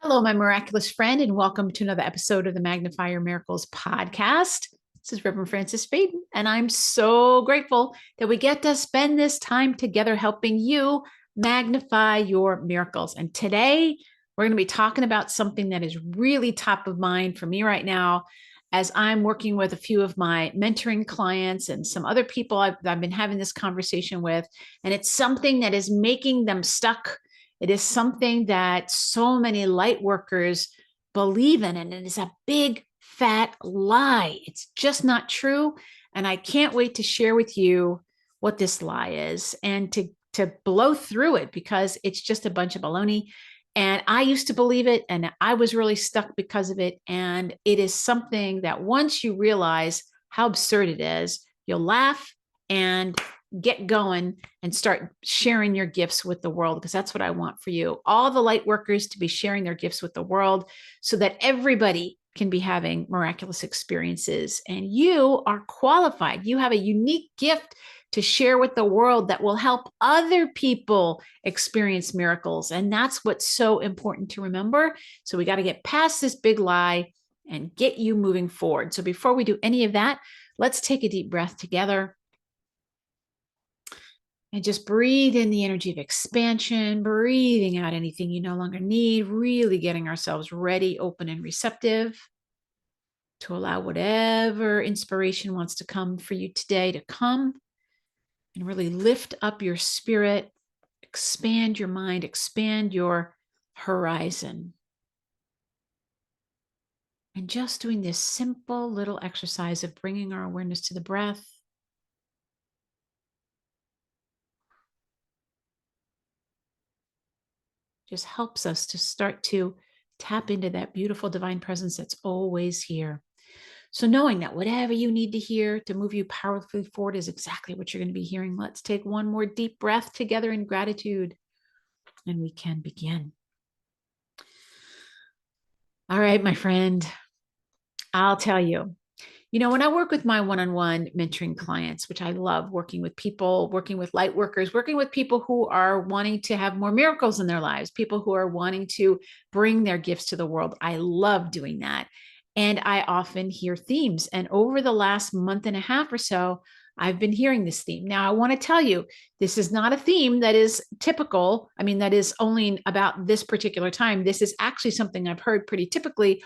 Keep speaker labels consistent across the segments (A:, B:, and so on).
A: Hello, my miraculous friend, and welcome to another episode of the Magnify Your Miracles Podcast. This is Reverend Francis Faden, and I'm so grateful that we get to spend this time together helping you magnify your miracles. And today, we're going to be talking about something that is really top of mind for me right now as I'm working with a few of my mentoring clients and some other people I've been having this conversation with. And it's something that is making them stuck. It is something that so many light workers believe in, and it is a big fat lie. It's just not true. And I can't wait to share with you what this lie is and to blow through it because it's just a bunch of baloney. And I used to believe it, and I was really stuck because of it. And it is something that once you realize how absurd it is, you'll laugh and get going and start sharing your gifts with the world, because that's what I want for you. All the light workers to be sharing their gifts with the world so that everybody can be having miraculous experiences. And you are qualified. You have a unique gift to share with the world that will help other people experience miracles. And that's what's so important to remember. So we got to get past this big lie and get you moving forward. So before we do any of that, let's take a deep breath together. And just breathe in the energy of expansion, breathing out anything you no longer need, really getting ourselves ready, open, and receptive to allow whatever inspiration wants to come for you today to come and really lift up your spirit, expand your mind, expand your horizon. And just doing this simple little exercise of bringing our awareness to the breath. Just helps us to start to tap into that beautiful divine presence that's always here. So knowing that whatever you need to hear to move you powerfully forward is exactly what you're going to be hearing. Let's take one more deep breath together in gratitude, and we can begin. All right, my friend, I'll tell you. When I work with my one-on-one mentoring clients, which I love working with people, working with light workers, working with people who are wanting to have more miracles in their lives, people who are wanting to bring their gifts to the world. I love doing that. And I often hear themes. And over the last month and a half or so, I've been hearing this theme. Now, I want to tell you, this is not a theme that is typical. I mean, that is only about this particular time. This is actually something I've heard pretty typically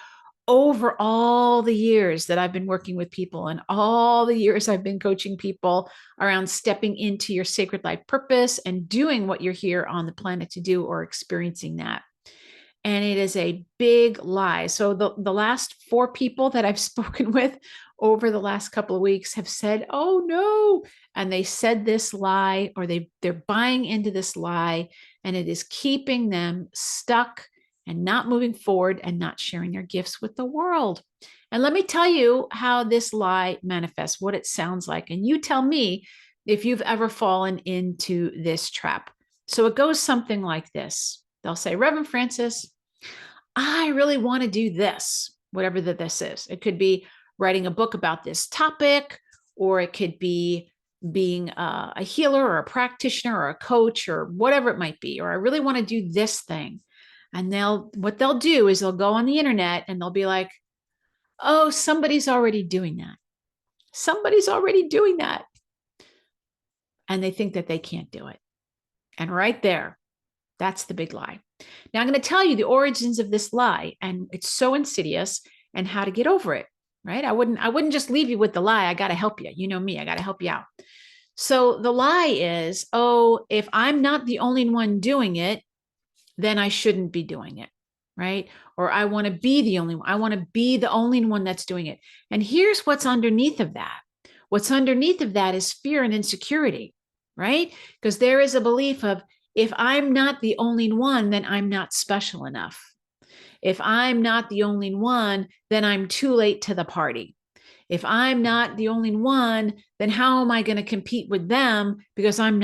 A: over all the years that I've been working with people and all the years I've been coaching people around stepping into your sacred life purpose and doing what you're here on the planet to do or experiencing that. And it is a big lie. So the last 4 people that I've spoken with over the last couple of weeks have said, oh no. And they said this lie, or they're buying into this lie, and it is keeping them stuck and not moving forward and not sharing their gifts with the world. And let me tell you how this lie manifests, what it sounds like. And you tell me if you've ever fallen into this trap. So it goes something like this. They'll say, Reverend Francis, I really want to do this, whatever this is. It could be writing a book about this topic, or it could be being a healer or a practitioner or a coach or whatever it might be, or I really want to do this thing. And what they'll do is they'll go on the internet and they'll be like, oh, somebody's already doing that. Somebody's already doing that. And they think that they can't do it. And right there, that's the big lie. Now I'm going to tell you the origins of this lie, and it's so insidious, and how to get over it, right? I wouldn't just leave you with the lie. I got to help you. You know me, I got to help you out. So the lie is, oh, if I'm not the only one doing it, then I shouldn't be doing it, right? Or I want to be the only one. I want to be the only one that's doing it. And here's what's underneath of that. What's underneath of that is fear and insecurity, right? Because there is a belief of, if I'm not the only one, then I'm not special enough. If I'm not the only one, then I'm too late to the party. If I'm not the only one, then how am I going to compete with them? Because I'm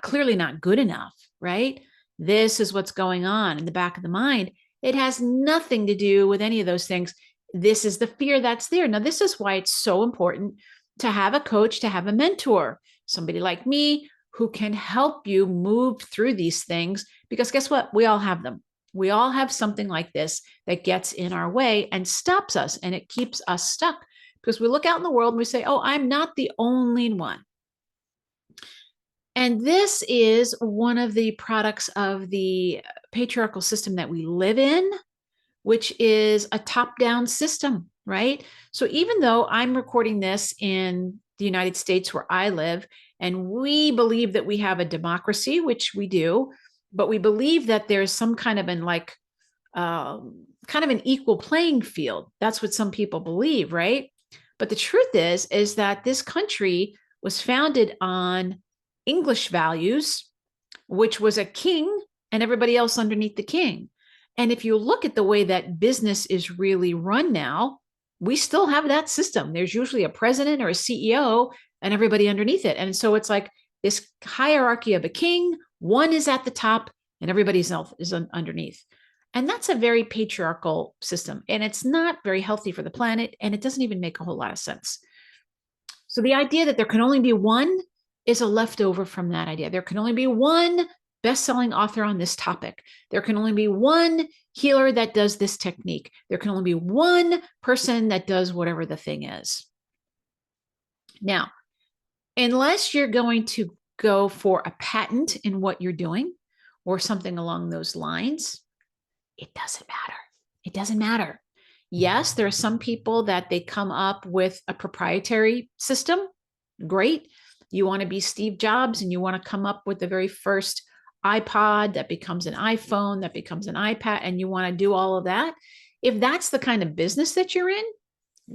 A: clearly not good enough, right? This is what's going on in the back of the mind. It has nothing to do with any of those things. This is the fear that's there. Now, this is why it's so important to have a coach, to have a mentor, somebody like me who can help you move through these things, because guess what? We all have them. We all have something like this that gets in our way and stops us, and it keeps us stuck because we look out in the world and we say, oh, I'm not the only one. And this is one of the products of the patriarchal system that we live in, which is a top-down system, right? So even though I'm recording this in the United States where I live, and we believe that we have a democracy, which we do, but we believe that there's some kind of kind of an equal playing field. That's what some people believe, right? But the truth is that this country was founded on English values, which was a king and everybody else underneath the king. And if you look at the way that business is really run now, we still have that system. There's usually a president or a CEO and everybody underneath it. And so it's like this hierarchy of a king, one is at the top and everybody else is underneath. And that's a very patriarchal system. And it's not very healthy for the planet. And it doesn't even make a whole lot of sense. So the idea that there can only be one is a leftover from that idea. There can only be one best-selling author on this topic. There can only be one healer that does this technique. There can only be one person that does whatever the thing is. Now, unless you're going to go for a patent in what you're doing or something along those lines, it doesn't matter. It doesn't matter. Yes, there are some people that they come up with a proprietary system. Great. You want to be Steve Jobs and you want to come up with the very first iPod that becomes an iPhone, that becomes an iPad, and you want to do all of that. If that's the kind of business that you're in,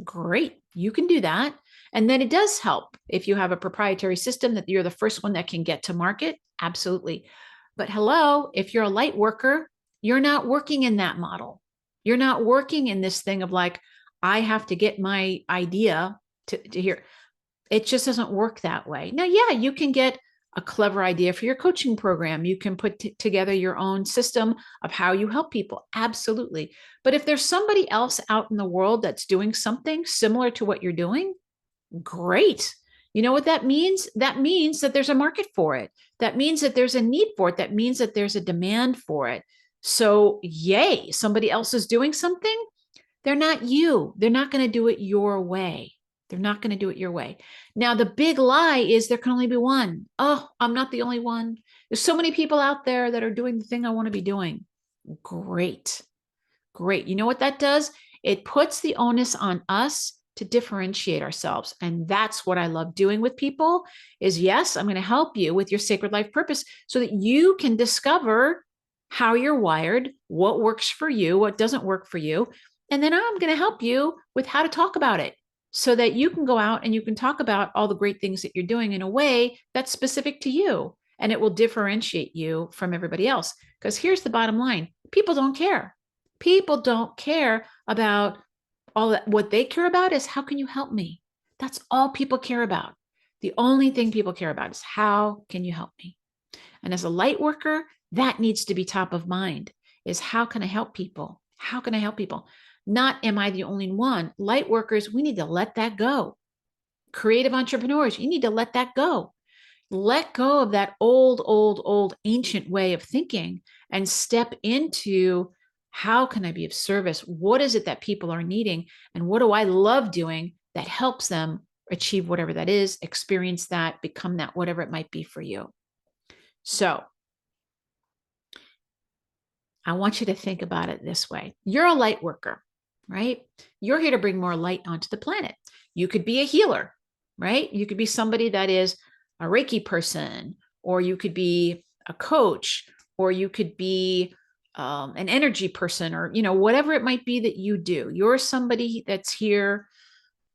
A: great, you can do that. And then it does help if you have a proprietary system that you're the first one that can get to market. Absolutely. But hello, if you're a light worker, you're not working in that model. You're not working in this thing of like, I have to get my idea to here. It just doesn't work that way. Now, yeah, you can get a clever idea for your coaching program. You can put together your own system of how you help people. Absolutely. But if there's somebody else out in the world that's doing something similar to what you're doing, great. You know what that means? That means that there's a market for it. That means that there's a need for it. That means that there's a demand for it. So yay, somebody else is doing something. They're not you. They're not going to do it your way. They're not going to do it your way. Now, the big lie is there can only be one. Oh, I'm not the only one. There's so many people out there that are doing the thing I want to be doing. Great. Great. You know what that does? It puts the onus on us to differentiate ourselves. And that's what I love doing with people is, yes, I'm going to help you with your sacred life purpose so that you can discover how you're wired, what works for you, what doesn't work for you. And then I'm going to help you with how to talk about it so that you can go out and you can talk about all the great things that you're doing in a way that's specific to you. And it will differentiate you from everybody else. Because here's the bottom line. People don't care. People don't care about all that. What they care about is how can you help me? That's all people care about. The only thing people care about is how can you help me? And as a light worker, that needs to be top of mind is how can I help people? How can I help people? Not am I the only one? Light workers, we need to let that go. Creative entrepreneurs, you need to let that go. Let go of that old ancient way of thinking and step into how can I be of service? What is it that people are needing? And what do I love doing that helps them achieve whatever that is, experience that, become that, whatever it might be for you. So I want you to think about it this way. You're a light worker, right? You're here to bring more light onto the planet. You could be a healer, right? You could be somebody that is a Reiki person, or you could be a coach, or you could be an energy person, or, whatever it might be that you do. You're somebody that's here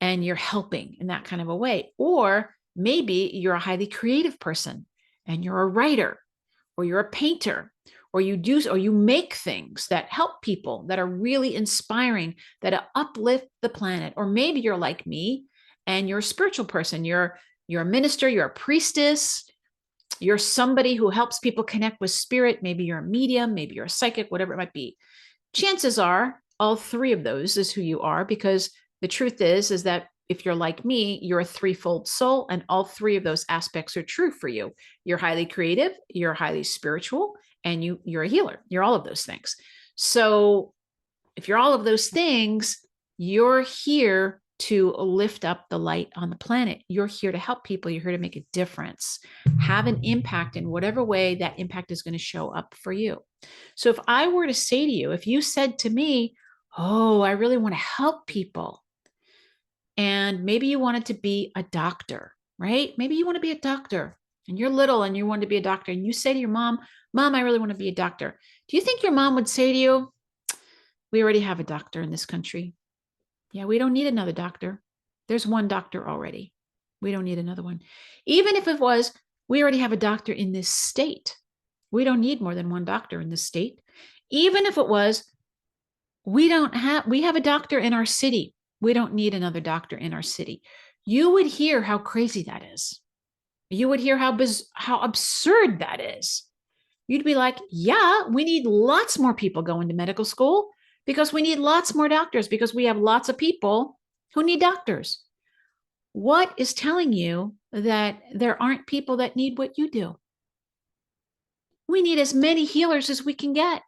A: and you're helping in that kind of a way. Or maybe you're a highly creative person and you're a writer, or you're a painter, or you make things that help people, that are really inspiring, that uplift the planet. Or maybe you're like me and you're a spiritual person. You're a minister, you're a priestess, you're somebody who helps people connect with spirit. Maybe you're a medium, maybe you're a psychic, whatever it might be. Chances are all three of those is who you are, because the truth is that if you're like me, you're a threefold soul, and all three of those aspects are true for you. You're highly creative, you're highly spiritual, and you're a healer. You're all of those things. So if you're all of those things, you're here to lift up the light on the planet. You're here to help people. You're here to make a difference, have an impact in whatever way that impact is going to show up for you. So if I were to say to you, if you said to me, oh, I really want to help people, and maybe you wanted to be a doctor, right? Maybe you want to be a doctor and you're little and you want to be a doctor, and you say to your mom, Mom, I really want to be a doctor. Do you think your mom would say to you, we already have a doctor in this country? Yeah, we don't need another doctor. There's one doctor already. We don't need another one. Even if it was, we already have a doctor in this state. We don't need more than one doctor in this state. Even if it was, we have a doctor in our city. We don't need another doctor in our city. You would hear how crazy that is. You would hear how absurd that is. You'd be like, yeah, we need lots more people going to medical school because we need lots more doctors because we have lots of people who need doctors. What is telling you that there aren't people that need what you do? We need as many healers as we can get.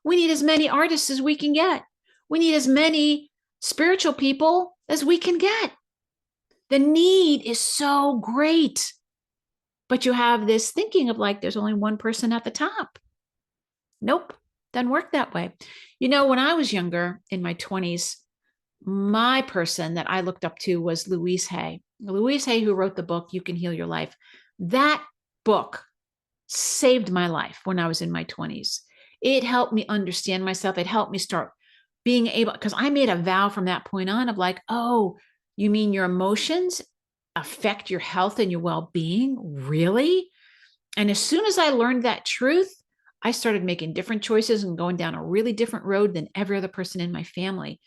A: We need as many artists as we can get. We need as many spiritual people as we can get. The need is so great. But you have this thinking of like, there's only one person at the top. Nope, doesn't work that way. You know, when I was younger in my 20s, my person that I looked up to was Louise Hay. Louise Hay, who wrote the book, You Can Heal Your Life. That book saved my life when I was in my 20s. It helped me understand myself. It helped me start being able, because I made a vow from that point on of like, oh, you mean your emotions affect your health and your well-being? Really? And as soon as I learned that truth, I started making different choices and going down a really different road than every other person in my family.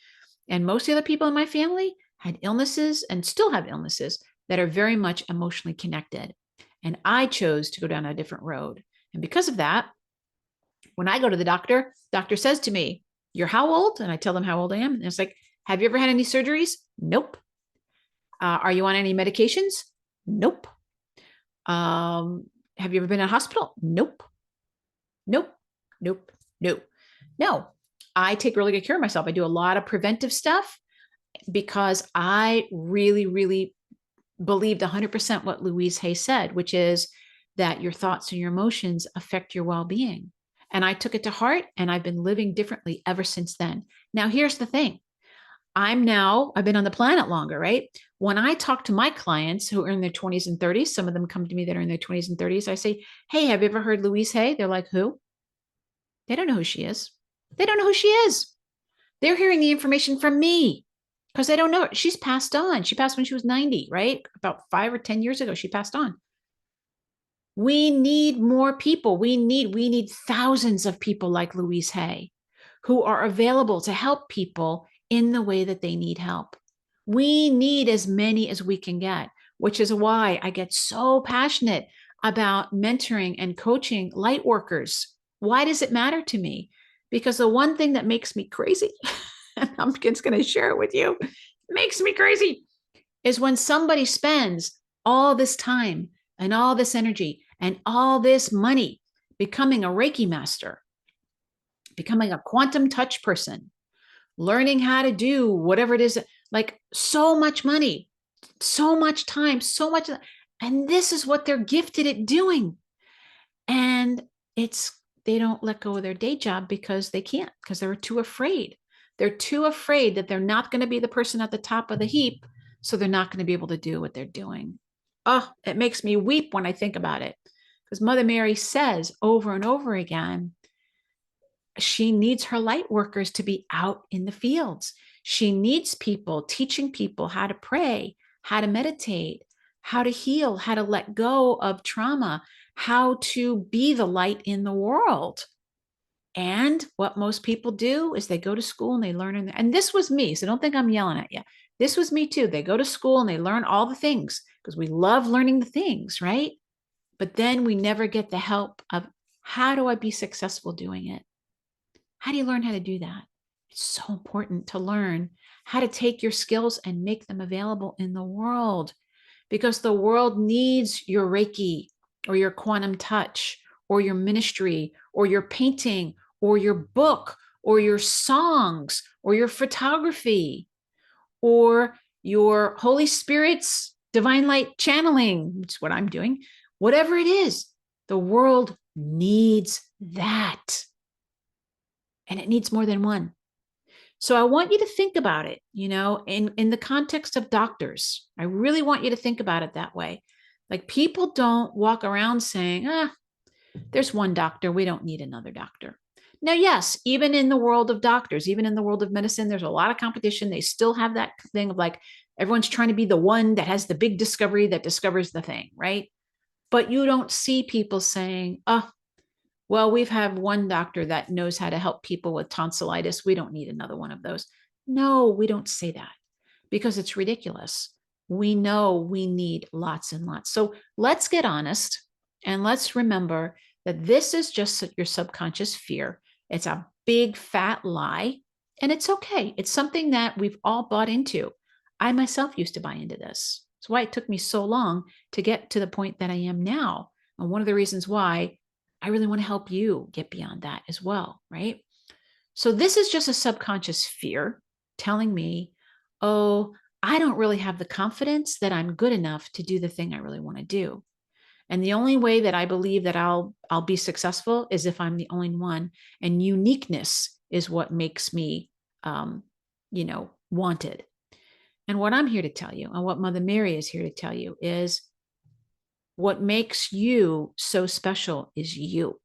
A: And most of the other people in my family had illnesses and still have illnesses that are very much emotionally connected. And I chose to go down a different road. And because of that, when I go to the doctor says to me, you're how old? And I tell them how old I am. And it's like, have you ever had any surgeries? Nope. Are you on any medications? Nope. Have you ever been in a hospital? Nope. Nope. Nope. Nope. No. I take really good care of myself. I do a lot of preventive stuff because I really, really believed 100% what Louise Hay said, which is that your thoughts and your emotions affect your well-being. And I took it to heart, and I've been living differently ever since then. Now, here's the thing. I've been on the planet longer, right? When I talk to my clients who are in their 20s and 30s, some of them come to me that are in their 20s and 30s. I say, hey, have you ever heard Louise Hay? They're like, who? They don't know who she is. They don't know who she is. They're hearing the information from me because they don't know her. She's passed on. She passed when she was 90, right? About 5 or 10 years ago, she passed on. We need more people. We need thousands of people like Louise Hay who are available to help people in the way that they need help. We need as many as we can get, which is why I get so passionate about mentoring and coaching light workers. Why does it matter to me? Because the one thing that makes me crazy, and I'm just going to share it with you, makes me crazy, is when somebody spends all this time and all this energy and all this money becoming a Reiki master, becoming a quantum touch person, learning how to do whatever it is, like so much money, so much time, so much. And this is what they're gifted at doing. And they don't let go of their day job because they can't, because they're too afraid. They're too afraid that they're not going to be the person at the top of the heap. So they're not going to be able to do what they're doing. Oh, it makes me weep when I think about it. Because Mother Mary says over and over again, she needs her light workers to be out in the fields. She needs people teaching people how to pray, how to meditate, how to heal, how to let go of trauma, how to be the light in the world. And what most people do is they go to school and they learn. And this was me, so don't think I'm yelling at you. This was me too. They go to school and they learn all the things because we love learning the things, right? But then we never get the help of how do I be successful doing it? How do you learn how to do that? It's so important to learn how to take your skills and make them available in the world, because the world needs your Reiki or your quantum touch or your ministry or your painting or your book or your songs or your photography or your Holy Spirit's divine light channeling, which is what I'm doing, whatever it is, the world needs that. And it needs more than one. So I want you to think about it, in the context of doctors. I really want you to think about it that way. Like, people don't walk around saying, there's one doctor, we don't need another doctor. Now, yes, even in the world of doctors, even in the world of medicine, there's a lot of competition. They still have that thing of like, everyone's trying to be the one that has the big discovery that discovers the thing, right? But you don't see people saying, well, we've had one doctor that knows how to help people with tonsillitis. We don't need another one of those. No, we don't say that because it's ridiculous. We know we need lots and lots. So let's get honest and let's remember that this is just your subconscious fear. It's a big fat lie, and it's okay. It's something that we've all bought into. I myself used to buy into this. That's why it took me so long to get to the point that I am now. And one of the reasons why I really want to help you get beyond that as well, right? So this is just a subconscious fear telling me, oh, I don't really have the confidence that I'm good enough to do the thing I really want to do. And the only way that I believe that I'll be successful is if I'm the only one. And uniqueness is what makes me, wanted. And what I'm here to tell you, and what Mother Mary is here to tell you, is what makes you so special is you.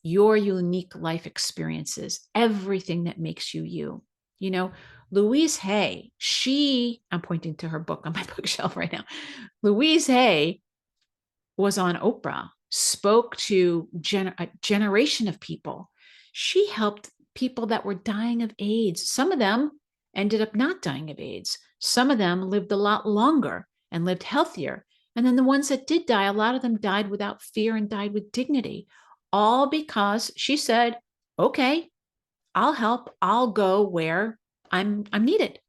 A: Your unique life experiences, everything that makes you you. Louise Hay, I'm pointing to her book on my bookshelf right now. Louise Hay was on Oprah, spoke to a generation of people. She helped people that were dying of AIDS. Some of them ended up not dying of AIDS. Some of them lived a lot longer and lived healthier. And then the ones that did die, a lot of them died without fear and died with dignity, all because she said, okay, I'll help. I'll go where I'm needed.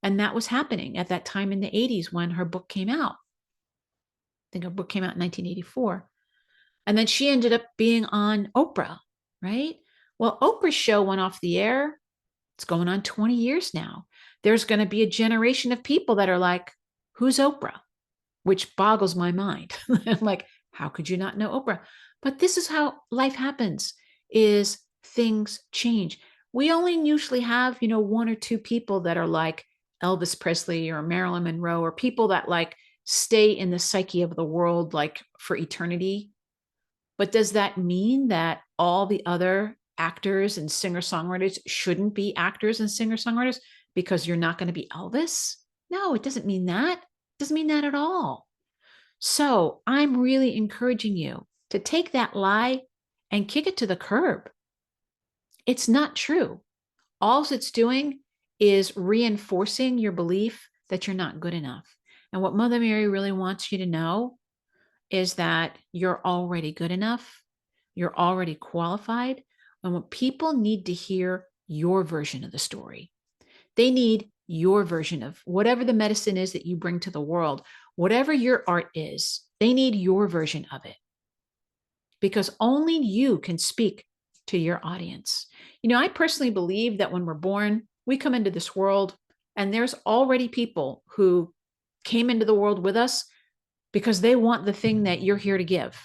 A: And that was happening at that time in the 80s when her book came out. I think her book came out in 1984. And then she ended up being on Oprah, right? Well, Oprah's show went off the air. It's going on 20 years now. There's going to be a generation of people that are like, who's Oprah? Which boggles my mind. I'm like, how could you not know Oprah? But this is how life happens, is things change. We only usually have, one or two people that are like Elvis Presley or Marilyn Monroe, or people that like stay in the psyche of the world like for eternity. But does that mean that all the other actors and singer-songwriters shouldn't be actors and singer-songwriters because you're not going to be Elvis? No, it doesn't mean that. It doesn't mean that at all. So I'm really encouraging you to take that lie and kick it to the curb. It's not true. All it's doing is reinforcing your belief that you're not good enough. And what Mother Mary really wants you to know is that you're already good enough. You're already qualified. And what people need to hear your version of the story. They need your version of whatever the medicine is that you bring to the world, whatever your art is. They need your version of it, because only you can speak to your audience. I personally believe that when we're born, we come into this world and there's already people who came into the world with us because they want the thing that you're here to give.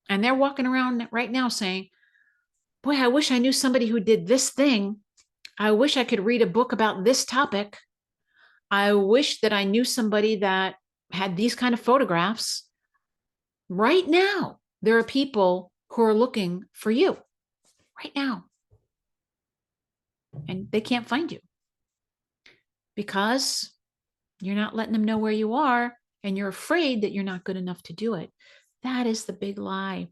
A: And they're walking around right now saying, boy, I wish I knew somebody who did this thing. I wish I could read a book about this topic. I wish that I knew somebody that had these kind of photographs. Right now, there are people who are looking for you right now. And they can't find you because you're not letting them know where you are, and you're afraid that you're not good enough to do it. That is the big lie.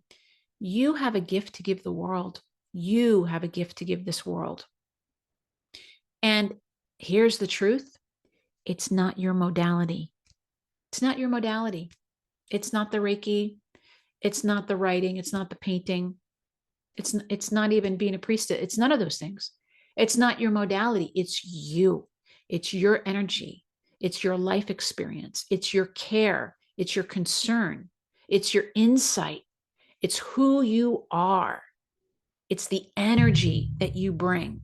A: You have a gift to give the world. You have a gift to give this world. And here's the truth. It's not your modality. It's not your modality. It's not the Reiki. It's not the writing. It's not the painting. It's not even being a priestess. It's none of those things. It's not your modality. It's you. It's your energy. It's your life experience. It's your care. It's your concern. It's your insight. It's who you are. It's the energy that you bring.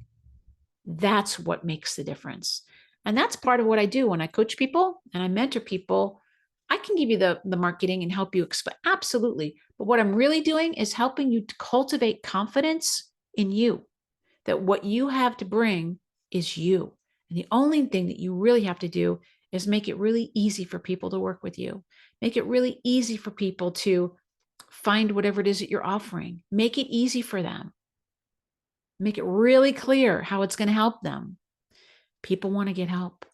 A: That's what makes the difference. And that's part of what I do when I coach people and I mentor people. I can give you the marketing and help you explain. Absolutely. But what I'm really doing is helping you to cultivate confidence in you, that what you have to bring is you. And the only thing that you really have to do is make it really easy for people to work with you. Make it really easy for people to find whatever it is that you're offering. Make it easy for them. Make it really clear how it's going to help them. People want to get help.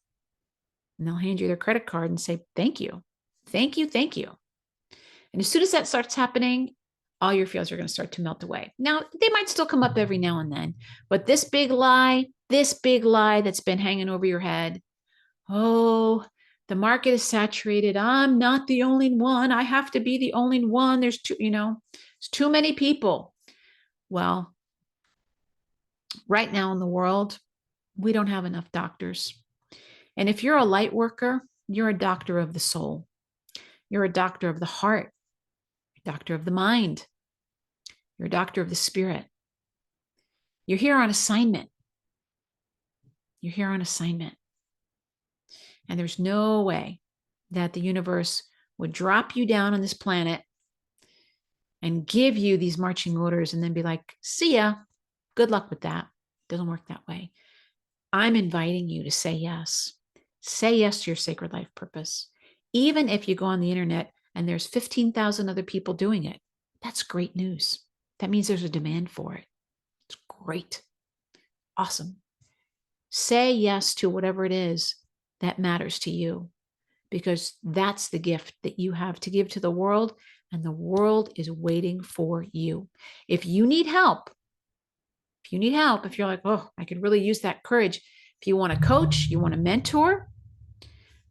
A: And they'll hand you their credit card and say, thank you. Thank you. Thank you. And as soon as that starts happening, all your fears are going to start to melt away. Now, they might still come up every now and then, but this big lie that's been hanging over your head, oh, the market is saturated. I'm not the only one. I have to be the only one. There's too many people. Well, right now in the world, we don't have enough doctors. And if you're a light worker, you're a doctor of the soul. You're a doctor of the heart, a doctor of the mind. You're a doctor of the spirit. You're here on assignment. You're here on assignment. And there's no way that the universe would drop you down on this planet and give you these marching orders and then be like, see ya. Good luck with that. It doesn't work that way. I'm inviting you to say yes. Say yes to your sacred life purpose. Even if you go on the internet and there's 15,000 other people doing it, that's great news. That means there's a demand for it. It's great. Awesome. Say yes to whatever it is that matters to you, because that's the gift that you have to give to the world, and the world is waiting for you. If you need help, if you're like, oh, I could really use that courage. If you want to coach, you want to mentor,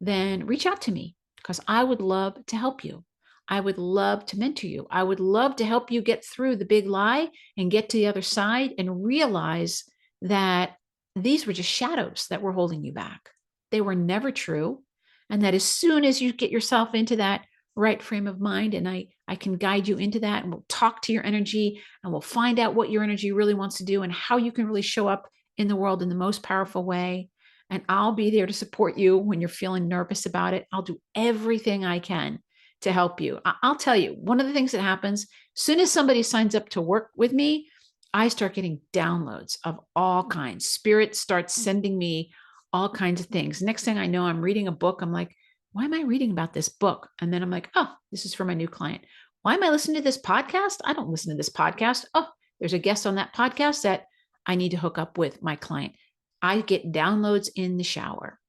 A: then reach out to me, because I would love to help you. I would love to mentor you. I would love to help you get through the big lie and get to the other side and realize that these were just shadows that were holding you back. They were never true. And that as soon as you get yourself into that right frame of mind, and I can guide you into that, and we'll talk to your energy, and we'll find out what your energy really wants to do and how you can really show up in the world in the most powerful way. And I'll be there to support you when you're feeling nervous about it. I'll do everything I can to help you. I'll tell you, one of the things that happens, as soon as somebody signs up to work with me, I start getting downloads of all kinds. Spirit starts sending me all kinds of things. Next thing I know, I'm reading a book. I'm like, why am I reading about this book? And then I'm like, oh, this is for my new client. Why am I listening to this podcast? I don't listen to this podcast. Oh, there's a guest on that podcast that I need to hook up with my client. I get downloads in the shower.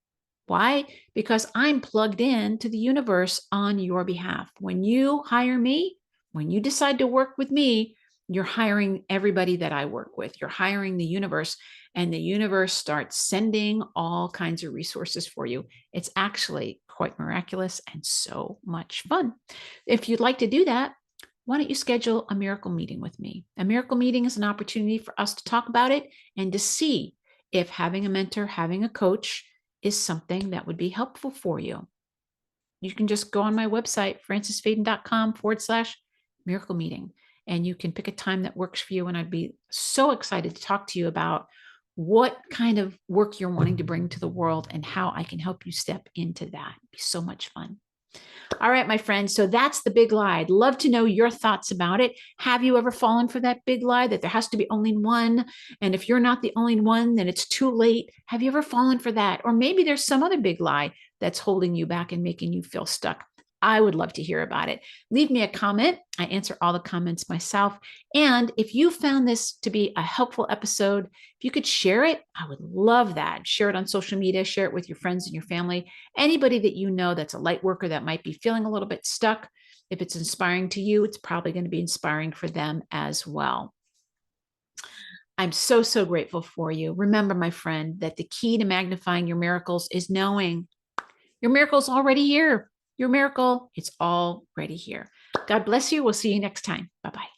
A: Why? Because I'm plugged in to the universe on your behalf. When you hire me, when you decide to work with me, you're hiring everybody that I work with. You're hiring the universe, and the universe starts sending all kinds of resources for you. It's actually quite miraculous and so much fun. If you'd like to do that, why don't you schedule a miracle meeting with me? A miracle meeting is an opportunity for us to talk about it and to see if having a mentor, having a coach is something that would be helpful for you. You can just go on my website, francisfaden.com/miracle meeting, and you can pick a time that works for you. And I'd be so excited to talk to you about what kind of work you're wanting to bring to the world and how I can help you step into that. It'd be so much fun. All right, my friends. So that's the big lie. I'd love to know your thoughts about it. Have you ever fallen for that big lie that there has to be only one? And if you're not the only one, then it's too late. Have you ever fallen for that? Or maybe there's some other big lie that's holding you back and making you feel stuck. I would love to hear about it. Leave me a comment. I answer all the comments myself. And if you found this to be a helpful episode, if you could share it, I would love that. Share it on social media, share it with your friends and your family, anybody that you know that's a light worker that might be feeling a little bit stuck. If it's inspiring to you, it's probably going to be inspiring for them as well. I'm so, so grateful for you. Remember, my friend, that the key to magnifying your miracles is knowing your miracle's already here. Your miracle, it's already here. God bless you. We'll see you next time. Bye-bye.